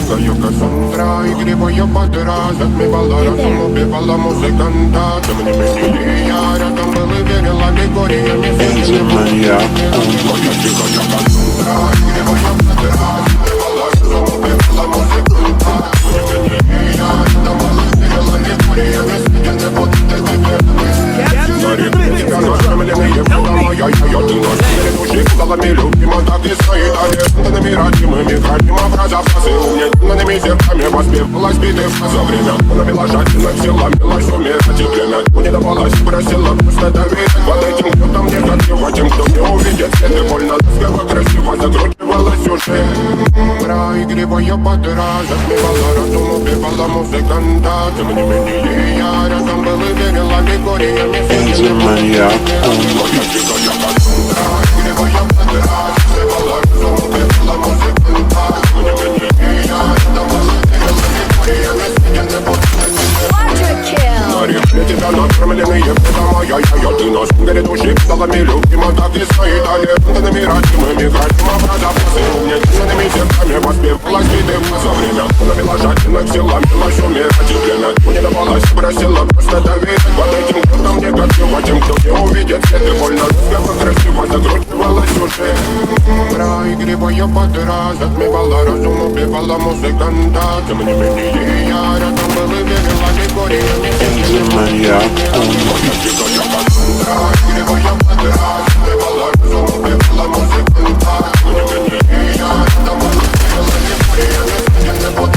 Дикая Кассандра, игривая подра, затмевала разум, убивала музыканта. Тем не менее я рядом был и верил аллегориями. Бензомания. Моя дикая Кассандра, игривая подра, затмевала разум, убивала музыканта. Тем не менее я рядом был и верил аллегориями. Сведены вот на реке тебя нашемленные дома. Я ты наш мире души, кудалами любима, так и стоит. Аллегориями родимыми, градим образа фразы. Умненными зерками воспевалась битых за время. Она мила жадина, сила, милость умирать и время. Не давалась, просила просто доверять. Под этим кто-то мне красиво, тем, кто не увидит свет. И больно ласково, красиво закручивалась уже. Проигрывая подра, затмевала разум, убивала музыканта. Тем не менее я рядом был и верил аллегориями. Бензомания. Моя дикая Кассандра, игривая подра, затмевала разум, убивала музыканта. Тем не менее я рядом был и верил аллегориями. Сведены вот на реке тебя накормленные дома. Я ты наш мире души, кудалами любима, так и стоит. Аллегориями родимыми, градим образа фразы. Умненными зерками воспевалась битых за время. Она мила жадина, сила, милость умирать и время. Не давалась, просила просто доверять. Под этим кто-то мне красиво, тем, кто не увидит свет. И больно ласково, красиво закручивалась уже. Проигрывая подра, затмевала разум, убивала музыканта. Тем не менее я рядом был и верил аллегориями. Бензомания. Моя дикая Кассандра, игривая подра, затмевала разум, убивала музыканта. Тем не менее я рядом был и верил аллегориями. Сведены вот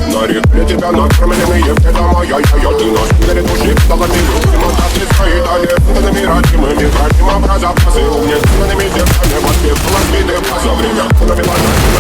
на реке тебя накормленные дома. Я ты наш мире души, кудалами любима, так и стоит. Аллегориями родимыми, градим образа фразы. Умненными зерками воспевалась битых за время. Она мила жадина,